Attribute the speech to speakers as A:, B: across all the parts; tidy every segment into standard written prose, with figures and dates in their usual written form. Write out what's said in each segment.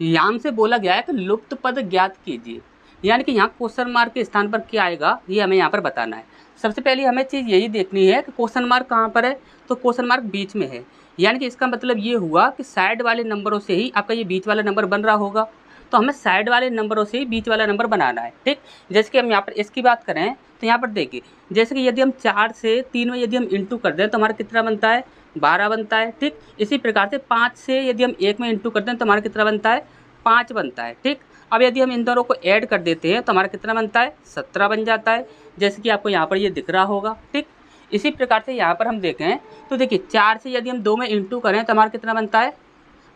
A: यहाँ से बोला गया है कि लुप्त पद ज्ञात कीजिए, यानी कि यहाँ क्वेश्चन मार्क के स्थान पर क्या आएगा ये हमें यहाँ पर बताना है। सबसे पहले हमें चीज़ यही देखनी है कि क्वेश्चन मार्क कहाँ पर है, तो क्वेश्चन मार्क बीच में है, यानी कि इसका मतलब ये हुआ कि साइड वाले नंबरों से ही आपका ये बीच वाला नंबर बन रहा होगा। तो हमें साइड वाले नंबरों से ही बीच वाला नंबर बनाना है, ठीक। जैसे कि हम यहाँ पर इसकी बात करें तो यहाँ पर देखिए, जैसे कि यदि हम 4 से 3 में यदि हम इंटू कर दें तो हमारा कितना बनता है, 12 बनता है, ठीक। इसी प्रकार से 5 से यदि हम 1 में इंटू कर दें तो हमारा कितना बनता है, 5 बनता है, ठीक। अब यदि हम इन दोनों को ऐड कर देते हैं तो हमारा कितना बनता है, 17 बन जाता है, जैसे कि आपको यहाँ पर ये दिख रहा होगा, ठीक। इसी प्रकार से यहाँ पर हम देखें तो देखिए 4 से यदि हम 2 में इंटू करें तो हमारा कितना बनता है,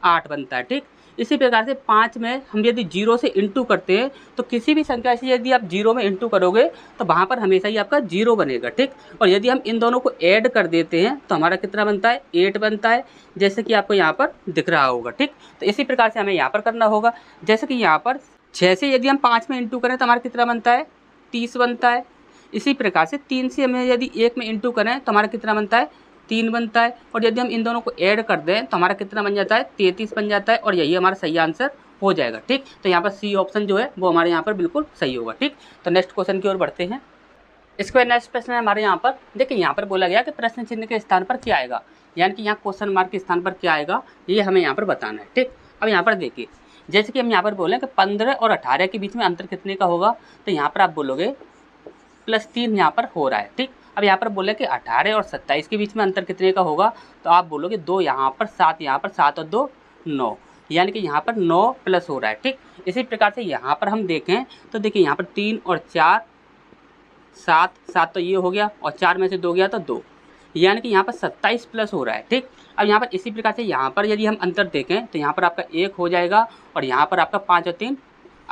A: 8 बनता है, ठीक। इसी प्रकार से 5 में हम यदि 0 से इंटू करते हैं तो किसी भी संख्या से यदि आप 0 में इंटू करोगे तो वहाँ पर हमेशा ही आपका 0 बनेगा, ठीक। और यदि हम इन दोनों को ऐड कर देते हैं तो हमारा कितना बनता है, 8 बनता है, जैसे कि आपको यहाँ पर दिख रहा होगा, ठीक। तो इसी प्रकार से हमें यहाँ पर करना होगा। जैसे कि यहाँ पर 6 से यदि हम 5 में इंटू करें तो हमारा कितना बनता है, 30 बनता है। इसी प्रकार से 3 से हमें यदि 1 में इंटू करें तो हमारा कितना बनता है, 3 बनता है। और यदि हम इन दोनों को ऐड कर दें तो हमारा कितना बन जाता है, 33 बन जाता है, और यही हमारा सही आंसर हो जाएगा, ठीक। तो यहाँ पर सी ऑप्शन जो है वो हमारे यहाँ पर बिल्कुल सही होगा, ठीक। तो नेक्स्ट क्वेश्चन की ओर बढ़ते हैं। इसके बाद नेक्स्ट प्रश्न है हमारे यहाँ पर, देखिए यहाँ पर बोला गया कि प्रश्न चिन्ह के स्थान पर क्या आएगा, यानी कि यहाँ क्वेश्चन मार्क के स्थान पर क्या आएगा ये हमें यहाँ पर बताना है, ठीक। अब यहाँ पर देखिए, जैसे कि हम यहाँ पर बोलें कि 15 और 18 के बीच में अंतर कितने का होगा, तो यहाँ पर आप बोलोगे +3 यहाँ पर हो रहा है, ठीक। अब यहाँ पर बोले कि 18 और 27 के बीच में अंतर कितने का होगा, तो आप बोलोगे 2 यहाँ पर, 7 यहाँ पर, 7 और 2 9, यानी कि यहाँ पर 9 प्लस हो रहा है, ठीक। इसी प्रकार से यहाँ पर हम देखें तो देखिए यहाँ पर 3 और 4 7, 7 तो ये हो गया, और 4 में से 2 गया तो 2, यानी कि यहाँ पर 27 प्लस हो रहा है, ठीक। अब यहाँ पर इसी प्रकार से यहाँ पर यदि हम अंतर देखें तो यहाँ पर आपका 1 हो जाएगा, और यहाँ पर आपका 5 और 3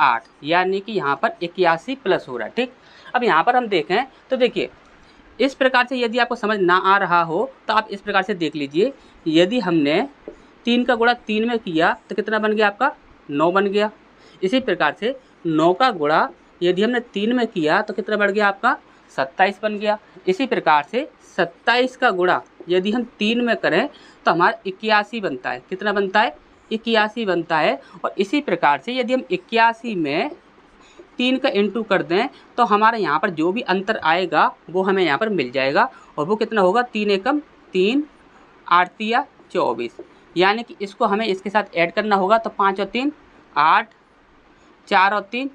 A: 8, यानी कि यहाँ पर 81 प्लस हो रहा है, ठीक। अब यहाँ पर हम देखें तो देखिए इस प्रकार से यदि आपको समझ ना आ रहा हो तो आप इस प्रकार से देख लीजिए, यदि हमने 3 का गुणा 3 में किया तो कितना बन गया आपका, 9 बन गया। इसी प्रकार से 9 का गुणा यदि हमने 3 में किया तो कितना बढ़ गया आपका, 27 बन गया। इसी प्रकार से 27 का गुणा यदि हम 3 में करें तो हमारा 81 बनता है, कितना बनता है, 81 बनता है। और इसी प्रकार से यदि हम 81 में 3 का इंटू कर दें तो हमारे यहाँ पर जो भी अंतर आएगा वो हमें यहाँ पर मिल जाएगा, और वो कितना होगा, 3 एकम 3, 8 तिया 24, यानी कि इसको हमें इसके साथ ऐड करना होगा। तो 5 और 3 8, 4 और 3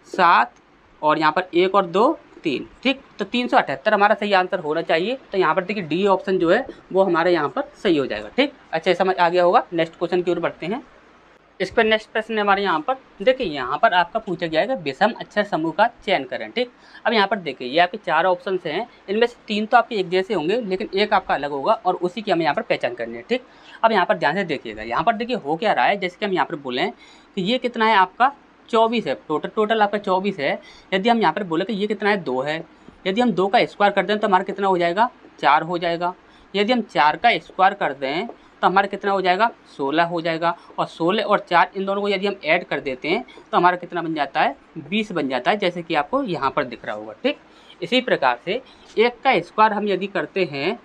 A: 7, और यहाँ पर 1 और 2 3, ठीक। तो 378 हमारा सही आंसर होना चाहिए। तो यहाँ पर देखिए डी ऑप्शन जो है वो हमारे यहाँ पर सही हो जाएगा, ठीक। अच्छा समझ आ गया होगा। नेक्स्ट क्वेश्चन की ओर बढ़ते हैं। इस पर नेक्स्ट प्रश्न है हमारे यहाँ पर, देखिए यहाँ पर आपका पूछा गया है कि विषम अक्षर समूह का चयन करें, ठीक। अब यहाँ पर देखिए ये आपके 4 ऑप्शन हैं, इनमें से 3 तो आपके एक जैसे होंगे लेकिन एक आपका अलग होगा, और उसी की हमें यहाँ पर पहचान करनी है, ठीक। अब यहाँ पर ध्यान से देखिएगा, यहाँ पर देखिए हो क्या रहा है, जैसे कि हम यहाँ पर बोलें कि ये कितना है आपका, 24 है, टोटल आपका 24 है। यदि हम यहाँ पर बोले कि ये कितना है, 2 है, यदि हम 2 का स्क्वायर कर दें तो हमारा कितना हो जाएगा, 4 हो जाएगा। यदि हम 4 का स्क्वायर कर दें तो हमारा कितना हो जाएगा, 16 हो जाएगा। और 16 और 4 इन दोनों को यदि हम ऐड कर देते हैं तो हमारा कितना बन जाता है, 20 बन जाता है, जैसे कि आपको यहाँ पर दिख रहा होगा, ठीक। इसी प्रकार से 1 का स्क्वायर हम यदि करते हैं,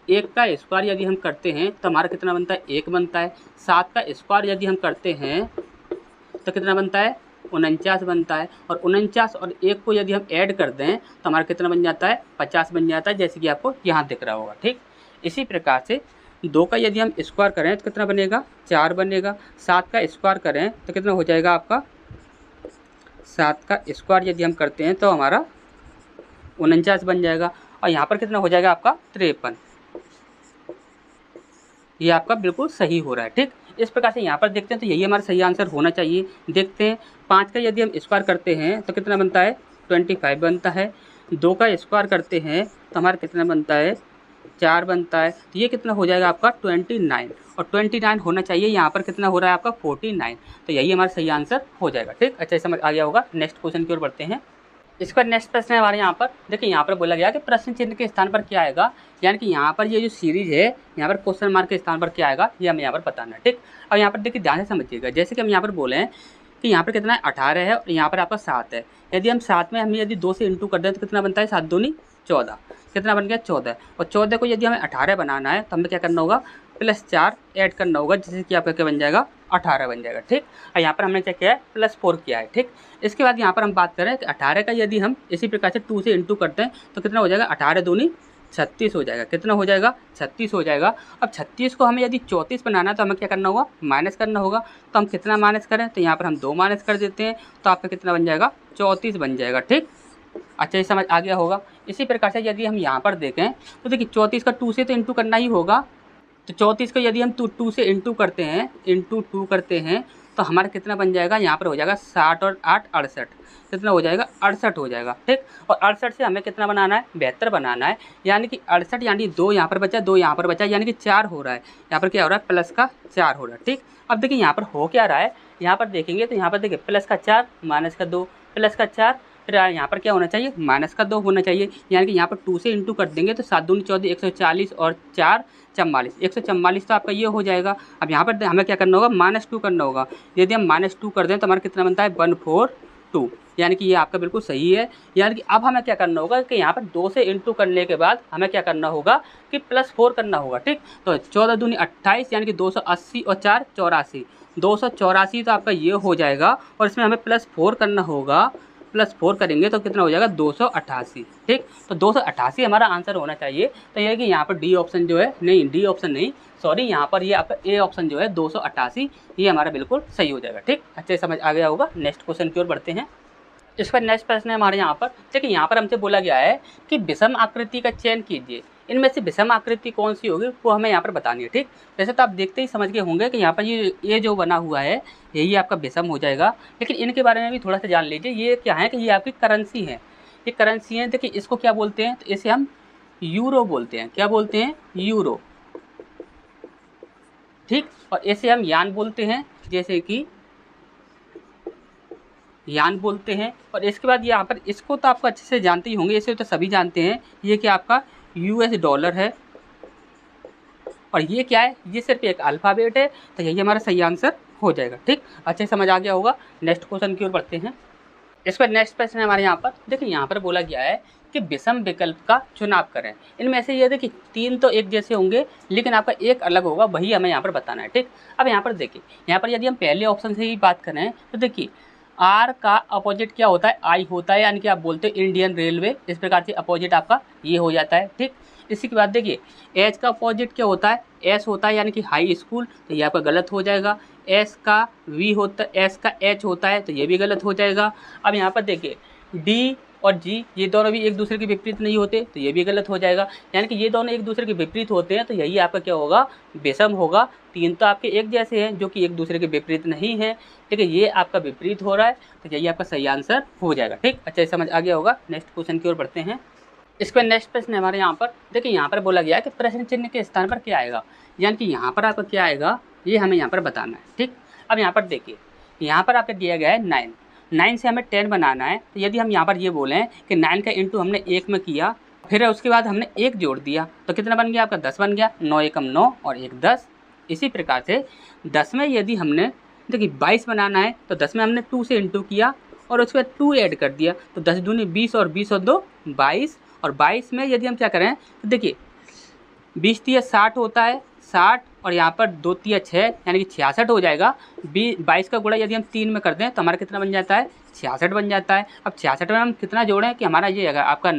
A: 1 का स्क्वायर यदि हम करते हैं तो हमारा कितना बनता है, 1 बनता है। 7 का स्क्वायर यदि हम करते हैं तो कितना बनता है, 49 बनता है। और 49 और 1 को यदि हम ऐड कर दें तो हमारा कितना बन जाता है, 50 बन जाता है, जैसे कि आपको यहाँ दिख रहा होगा, ठीक। इसी प्रकार से 2 का यदि हम स्क्वायर करें तो कितना बनेगा, 4 बनेगा। 7 का स्क्वायर करें तो कितना हो जाएगा आपका, 7 का स्क्वायर यदि हम करते हैं तो हमारा 49 बन जाएगा। और यहाँ पर कितना हो जाएगा आपका, 53, ये आपका बिल्कुल सही हो रहा है, ठीक। इस प्रकार से यहाँ पर देखते हैं तो यही हमारा सही आंसर होना चाहिए। देखते हैं 5 का यदि हम स्क्वायर करते हैं तो कितना बनता है, 25 बनता है। 2 का स्क्वायर करते हैं तो हमारा कितना बनता है, 4 बनता है। तो ये कितना हो जाएगा आपका, 29, और 29 होना चाहिए, यहाँ पर कितना हो रहा है आपका, 49। तो यही हमारा सही आंसर हो जाएगा, ठीक। अच्छा समझ आ गया होगा। नेक्स्ट क्वेश्चन की ओर बढ़ते हैं। इसका नेक्स्ट प्रश्न है हमारे यहाँ पर, देखिए यहाँ पर बोला गया कि प्रश्न चिन्ह के स्थान पर क्या आएगा, यानी कि यहाँ पर ये जो सीरीज है यहाँ पर क्वेश्चन मार्क के स्थान पर क्या आएगा ये हमें यहाँ पर बताना है, ठीक। अब यहाँ पर देखिए ध्यान से समझिएगा, जैसे कि हम यहाँ पर बोले हैं कि यहाँ पर कितना है, 18 है, और यहाँ पर आपका 7 है। यदि हम 7 में यदि 2 से इंटू कर दें तो कितना बनता है, 7 दूनी 14, कितना बन गया, 14। और 14 को यदि हमें 18 बनाना है तो हमें क्या करना होगा, +4 ऐड करना होगा, जैसे कि आपका क्या बन जाएगा, 18 बन जाएगा। ठीक, और यहाँ पर हमने क्या किया है, +4 किया है। ठीक, इसके बाद यहाँ पर हम बात करें कि 18 का यदि हम इसी प्रकार से 2 से इंटू करते हैं तो कितना हो जाएगा, 18 दूनी 36 हो जाएगा। कितना हो जाएगा, 36 हो जाएगा। अब 36 को हमें यदि 34 बनाना है तो हमें क्या करना होगा, माइनस करना होगा। तो हम कितना माइनस करें, तो यहाँ पर हम 2 माइनस कर देते हैं, तो आपका कितना बन जाएगा, 34 बन जाएगा। ठीक, अच्छा ये समझ आ गया होगा। इसी प्रकार से यदि हम यहाँ पर देखें तो देखिए 34 का 2 से तो इंटू करना ही होगा। तो 34 को यदि हम 2 से इंटू करते हैं, इंटू 2 करते हैं तो हमारा कितना बन जाएगा, यहाँ पर हो जाएगा 60 और 8 68, कितना हो जाएगा, 68 हो जाएगा। ठीक, और 68 से हमें कितना बनाना है, 72 बनाना है। यानी कि 68 यानी 2 यहाँ पर बचा, 2 यहाँ पर बचा, यानी कि 4 हो रहा है। यहाँ पर क्या हो रहा है, प्लस का 4 हो रहा है। ठीक, अब देखिए यहाँ पर हो क्या रहा है, यहाँ पर देखेंगे तो यहाँ पर देखिए प्लस का 4 माइनस का 2, प्लस का 4, फिर यहाँ पर क्या होना चाहिए, माइनस का 2 होना चाहिए। यानी कि यहाँ पर 2 से इंटू कर देंगे तो 7 दूनी 14, 140 और 4 44, 144 तो आपका ये हो जाएगा। अब यहाँ पर हमें क्या करना होगा, -2 करना होगा। यदि हम -2 कर दें तो हमारा कितना बनता है, 142, यानी कि ये आपका बिल्कुल सही है। यानी कि अब हमें क्या करना होगा कि यहाँ पर 2 से इंटू करने के बाद हमें क्या करना होगा कि +4 करना होगा। ठीक, तो 14 दूनी 28, यानी कि 280 और 4 84, 284 तो आपका ये हो जाएगा। और इसमें हमें +4 करना होगा, +4 करेंगे तो कितना हो जाएगा, 288। ठीक, तो 288 हमारा आंसर होना चाहिए। तो ये है कि यहाँ पर डी ऑप्शन जो है, नहीं डी ऑप्शन नहीं, सॉरी, यहाँ पर ये आपका ए ऑप्शन जो है 288, ये हमारा बिल्कुल सही हो जाएगा। ठीक, अच्छे समझ आ गया होगा। नेक्स्ट क्वेश्चन की ओर बढ़ते हैं। इसका नेक्स्ट प्रश्न है हमारे यहाँ पर, देखिए यहाँ पर हमसे बोला गया है कि विषम आकृति का चयन कीजिए। इनमें से विषम आकृति कौन सी होगी वो हमें यहाँ पर बतानी है। ठीक, वैसे तो आप देखते ही समझ गए होंगे कि यहाँ पर ये जो बना हुआ है यही आपका विषम हो जाएगा। लेकिन इनके बारे में भी थोड़ा सा जान लीजिए। ये क्या है कि ये आपकी करेंसी है, ये करेंसी है। देखिए इसको क्या बोलते हैं, तो इसे हम यूरो बोलते हैं। क्या बोलते हैं, यूरो। ठीक, और इसे हम यान बोलते हैं, जैसे कि यान बोलते हैं। और इसके बाद यहाँ पर इसको तो आपको अच्छे से जानते ही होंगे, इसे तो सभी जानते हैं। ये क्या आपका US डॉलर है। और ये क्या है, ये सिर्फ एक अल्फ़ाबेट है। तो यही हमारा सही आंसर हो जाएगा। ठीक, अच्छे समझ आ गया होगा। नेक्स्ट क्वेश्चन की ओर बढ़ते हैं। इस पर नेक्स्ट प्रश्न है हमारे यहाँ पर, देखिए यहाँ पर बोला गया है कि विषम विकल्प का चुनाव करें। इनमें से ये देखिए 3 तो एक जैसे होंगे, लेकिन आपका एक अलग होगा, वही हमें यहाँ पर बताना है। ठीक, अब यहाँ पर देखिए, यहाँ पर यदि हम पहले ऑप्शन से ही बात करें तो देखिए आर का अपोजिट क्या होता है, आई होता है। यानी कि आप बोलते हो इंडियन रेलवे, इस प्रकार से अपोजिट आपका ये हो जाता है। ठीक, इसी के बाद देखिए एच का अपोजिट क्या होता है, एस होता है, यानी कि हाई स्कूल, तो ये आपका गलत हो जाएगा। एस का वी होता है, एस का एच होता है, तो ये भी गलत हो जाएगा। अब यहाँ पर देखिए डी और जी, ये दोनों भी एक दूसरे के विपरीत नहीं होते, तो ये भी गलत हो जाएगा। यानी कि ये दोनों एक दूसरे के विपरीत होते हैं, तो यही आपका क्या होगा, विषम होगा। 3 तो आपके एक जैसे हैं जो कि एक दूसरे के विपरीत नहीं है, लेकिन ये आपका विपरीत हो रहा है, तो यही आपका सही आंसर हो जाएगा। ठीक, अच्छा समझ आ गया होगा। नेक्स्ट क्वेश्चन की ओर बढ़ते हैं। इसके बाद नेक्स्ट प्रश्न है हमारे यहाँ पर, देखिए यहाँ पर बोला गया है कि प्रश्न चिन्ह के स्थान पर क्या आएगा। यानी कि यहाँ पर आपका क्या आएगा, ये हमें यहाँ पर बताना है। ठीक, अब यहाँ पर देखिए, यहाँ पर आपको दिया गया है 9, 9 से हमें 10 बनाना है। तो यदि हम यहाँ पर ये बोलें कि 9 का इंटू हमने 1 में किया, फिर उसके बाद हमने 1 जोड़ दिया, तो कितना बन गया आपका, 10 बन गया। 9 एकम 9 और 1 10। इसी प्रकार से 10 में यदि हमने देखिए 22 बनाना है, तो 10 में हमने 2 से इंटू किया और उसके बाद 2 ऐड कर दिया, तो 10 दूनी 20 और 20 और 2 22। और 22 में यदि हम क्या करें तो देखिए 20 तिया 60 होता है, 60 और यहाँ पर 2 तिया 6, यानी कि 66 हो जाएगा। 22 का गुणा यदि हम 3 में कर दें तो हमारा कितना बन जाता है, 66 बन जाता है। अब 66 में हम कितना जोड़ें कि हमारा ये आपका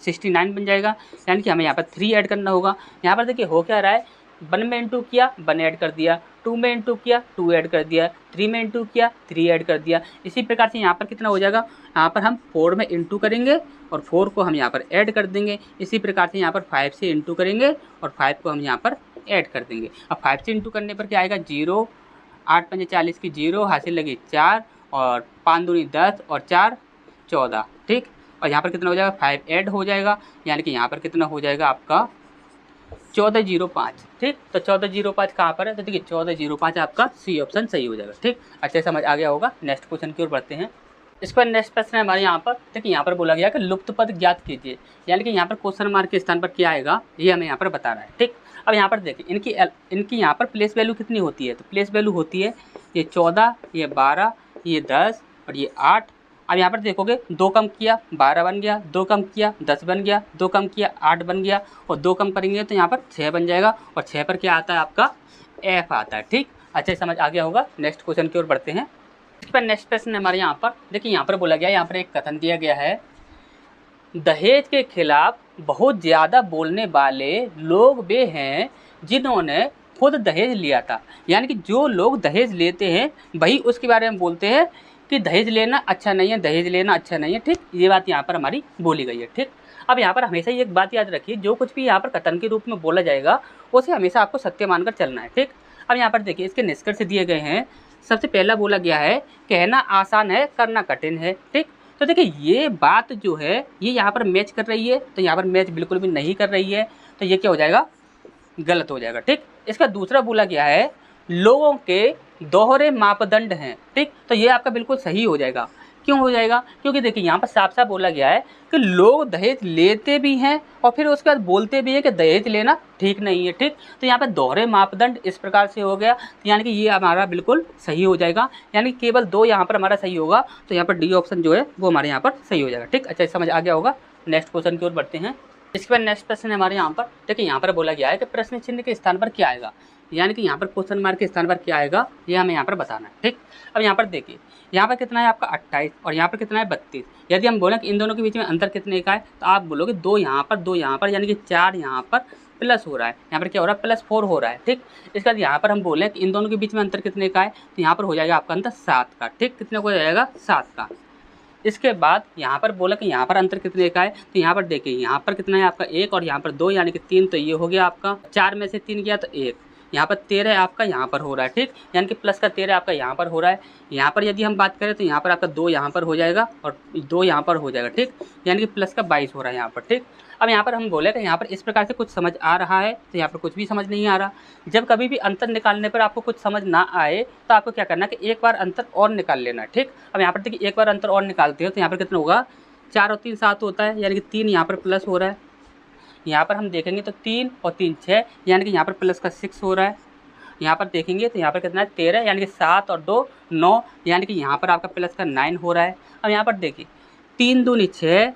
A: 69 बन जाएगा। यानी कि हमें यहाँ पर 3 ऐड करना होगा। यहाँ पर देखिए हो क्या रहा है, 1 में इंटू किया 1 ऐड कर दिया, 2 में इंटू किया 2 ऐड कर दिया, 3 में इंटू किया 3 ऐड कर दिया। इसी प्रकार से यहाँ पर कितना हो जाएगा, यहाँ पर हम 4 में इंटू करेंगे और 4 को हम यहाँ पर ऐड कर देंगे। इसी प्रकार से यहाँ पर 5 से इंटू करेंगे और 5 को हम यहाँ पर ऐड कर देंगे। अब 5 से इंटू करने पर क्या आएगा, 0, 8 पंजे 40 की 0, हासिल लगी 4 और 5 दूनी 10 और 4 14। ठीक, और यहाँ पर कितना हो जाएगा, 5 ऐड हो जाएगा। यानी कि यहाँ पर कितना हो जाएगा आपका 1405। ठीक, तो 1405 कहाँ पर है, तो देखिए 1405 आपका सी ऑप्शन सही हो जाएगा। ठीक, अच्छे समझ आ गया होगा। नेक्स्ट क्वेश्चन की ओर बढ़ते हैं। इस पर नेक्स्ट प्रश्न है हमारे यहाँ पर, देखिए यहाँ पर बोला गया कि लुप्त पद ज्ञात कीजिए। यानी कि यहाँ पर क्वेश्चन मार्क के स्थान पर क्या आएगा, ये हमें यहाँ पर बता रहा है। ठीक, अब यहाँ पर देखिए इनकी यहाँ पर प्लेस वैल्यू कितनी होती है, तो प्लेस वैल्यू होती है ये 14, ये 12, ये 10 और ये 8। अब यहाँ पर देखोगे 2 कम किया 12 बन गया, 2 कम किया 10 बन गया, 2 कम किया 8 बन गया और 2 कम करेंगे तो यहाँ पर 6 बन जाएगा। और 6 पर क्या आता है आपका, F आता है। ठीक, अच्छा समझ आ गया होगा। नेक्स्ट क्वेश्चन की ओर बढ़ते हैं। इस पर नेक्स्ट प्रश्न हमारे यहाँ पर देखिए, यहाँ पर बोला गया, यहाँ पर एक कथन दिया गया है, दहेज के खिलाफ बहुत ज़्यादा बोलने वाले लोग वे हैं जिन्होंने खुद दहेज लिया था। यानी कि जो लोग दहेज लेते हैं वही उसके बारे में बोलते हैं कि दहेज लेना अच्छा नहीं है, दहेज लेना अच्छा नहीं है। ठीक, ये बात यहाँ पर हमारी बोली गई है। ठीक, अब यहाँ पर हमेशा एक बात याद रखिए, जो कुछ भी यहाँ पर कथन के रूप में बोला जाएगा उसे हमेशा आपको सत्य मानकर चलना है। ठीक, अब यहाँ पर देखिए इसके निष्कर्ष दिए गए हैं। सबसे पहला बोला गया है, कहना आसान है करना कठिन है। ठीक, तो देखिए ये बात जो है ये यहाँ पर मैच कर रही है, तो यहाँ पर मैच बिल्कुल भी नहीं कर रही है, तो ये क्या हो जाएगा, गलत हो जाएगा। ठीक, इसका दूसरा बोला गया है, लोगों के दोहरे मापदंड हैं। ठीक, तो ये आपका बिल्कुल सही हो जाएगा। क्यों हो जाएगा, क्योंकि देखिए यहाँ पर साफ साफ बोला गया है कि लोग दहेज लेते भी हैं और फिर उसके बाद बोलते भी है कि दहेज लेना ठीक नहीं है। ठीक, तो यहाँ पर दोहरे मापदंड इस प्रकार से हो गया, यानी कि ये हमारा बिल्कुल सही हो जाएगा। यानी केवल दो यहाँ पर हमारा सही होगा, तो यहाँ पर डी ऑप्शन जो है वो हमारे यहाँ पर सही हो जाएगा। ठीक, अच्छा समझ आ गया होगा। नेक्स्ट क्वेश्चन की ओर बढ़ते हैं। इसके बाद नेक्स्ट प्रश्न है हमारे यहाँ पर देखिए, यहाँ पर बोला गया है कि प्रश्न चिन्ह के स्थान पर क्या आएगा, यानी कि यहाँ पर क्वेश्चन मार्क के स्थान पर क्या आएगा ये हमें यहाँ पर बताना है। ठीक, अब यहाँ पर देखिए, यहाँ पर कितना है आपका 28 और यहाँ पर कितना है 32। यदि हम बोलें कि इन दोनों के बीच में अंतर कितने का है, तो आप बोलोगे 2 यहाँ पर 2 यहाँ पर, यानी कि 4 यहाँ पर प्लस हो रहा है, यहाँ पर क्या हो रहा है +4 हो रहा है। ठीक, इसके बाद यहाँ पर हम बोलें कि इन दोनों के बीच में अंतर कितने का है, तो यहाँ पर हो जाएगा आपका अंतर 7 का। ठीक, कितने को हो जाएगा 7 का। इसके बाद यहाँ पर बोला कि यहाँ पर अंतर कितने का है, तो यहाँ पर देखिए यहाँ पर कितना है आपका 1 और यहाँ पर 2 यानी कि 3, तो ये हो गया आपका 4 में से 3 गया तो 1। यहाँ पर 13 आपका यहाँ पर हो रहा है। ठीक, यानी कि प्लस का 13 आपका यहाँ पर हो रहा है। यहाँ पर यदि हम बात करें तो यहाँ पर आपका 2 यहाँ पर हो जाएगा और 2 यहाँ पर हो जाएगा। ठीक, यानी कि प्लस का 22 हो रहा है यहाँ पर। ठीक, अब यहाँ पर हम बोले कि यहाँ पर इस प्रकार से कुछ समझ आ रहा है, तो यहाँ पर कुछ भी समझ नहीं आ रहा। जब कभी भी अंतर निकालने पर आपको कुछ समझ ना आए तो आपको क्या करना है कि एक बार अंतर और निकाल लेना है। ठीक, अब यहाँ पर देखिए एक बार अंतर और निकालते हो तो यहाँ पर कितना होगा, 4 और 3 7 होता है, यानी कि 3 यहाँ पर प्लस हो रहा है। यहाँ पर हम देखेंगे तो 3 और 3 6, यानी कि यहाँ पर प्लस का 6 हो रहा है। यहाँ पर देखेंगे तो यहाँ पर कितना है 13, यानी कि 7 और 2 9, यानी कि यहाँ पर आपका प्लस का 9 हो रहा है। अब यहाँ पर देखिए 3 दूनी 6,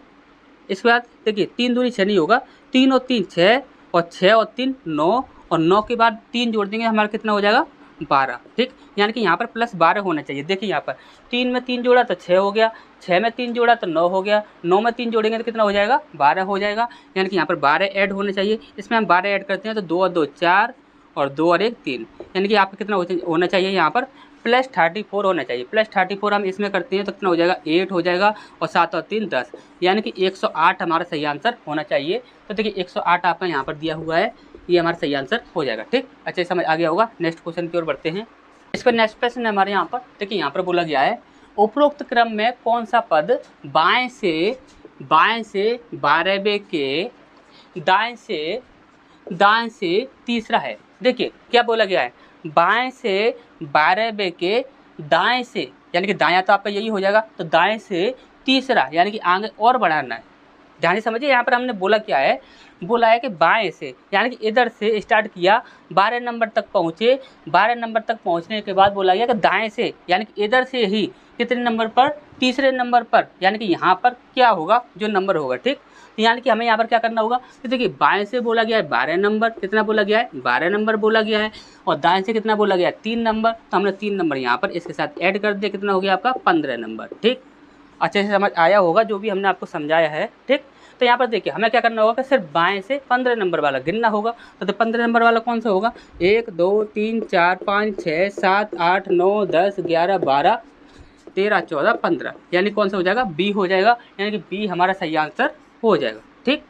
A: इसके बाद देखिए 3 दूनी 6 नहीं होगा, 3 और 3 6 और 6 और 3 9 और 9 के बाद 3 जोड़ देंगे हमारा कितना हो जाएगा 12। ठीक, यानी कि यहाँ पर +12 होना चाहिए। देखिए यहाँ पर 3 में 3 जोड़ा तो 6 हो गया, 6 में 3 जोड़ा तो 9 हो गया, 9 में 3 जोड़ेंगे तो कितना हो जाएगा 12 हो जाएगा। यानी कि यहाँ पर 12 ऐड होने चाहिए। इसमें हम 12 ऐड करते हैं तो 2 और 2 4 और 2 और 1 3, यानी कि आपका कितना होना चाहिए यहाँ पर +34 होना चाहिए। +34 हम इसमें करते हैं तो कितना हो जाएगा 8 हो जाएगा और 7 और 3 10, यानी कि 108 हमारा सही आंसर होना चाहिए। तो देखिए 108 आपका यहाँ पर दिया हुआ है, ये हमारा सही आंसर हो जाएगा। ठीक, अच्छे समझ आ गया होगा। नेक्स्ट क्वेश्चन की ओर बढ़ते हैं। इस पर नेक्स्ट प्रश्न है हमारे यहाँ पर देखिए, यहाँ पर बोला गया है उपरोक्त क्रम में कौन सा पद बाएं से 12वें के दाएं से तीसरा है। देखिए क्या बोला गया है, बाएं से 12वें के दाएं से, यानी कि दायां तो आपका यही हो जाएगा, तो दाएं से तीसरा यानी कि आगे और बढ़ाना है। ध्यान से समझिए, यहाँ पर हमने बोला क्या है, बोला है कि बाएं से, यानी कि इधर से स्टार्ट किया 12 नंबर तक पहुँचे, 12 नंबर तक पहुँचने के बाद बोला गया कि दाएं से, यानी कि इधर से ही कितने नंबर पर, तीसरे नंबर पर, यानी कि यहाँ पर क्या होगा जो नंबर होगा। ठीक, यानी कि हमें यहाँ पर क्या करना होगा, तो देखिए बाएं से बोला गया है 12 नंबर, कितना बोला गया है 12 नंबर बोला गया है, और दाएं से कितना बोला गया है 3 नंबर, तो हमने 3 नंबर यहाँ पर इसके साथ ऐड कर दिया, कितना हो गया आपका 15 नंबर। ठीक, अच्छे से समझ आया होगा जो भी हमने आपको समझाया है। ठीक, तो यहाँ पर देखिए हमें क्या करना होगा कि सिर्फ बाएं से 15 नंबर वाला गिनना होगा। तो 15 नंबर वाला कौन सा होगा, 1 2 3 4 5 6 7 8 9 10 11 12 13 14 15, यानी कौन सा हो जाएगा बी हो जाएगा, यानी कि बी हमारा सही आंसर हो जाएगा। ठीक,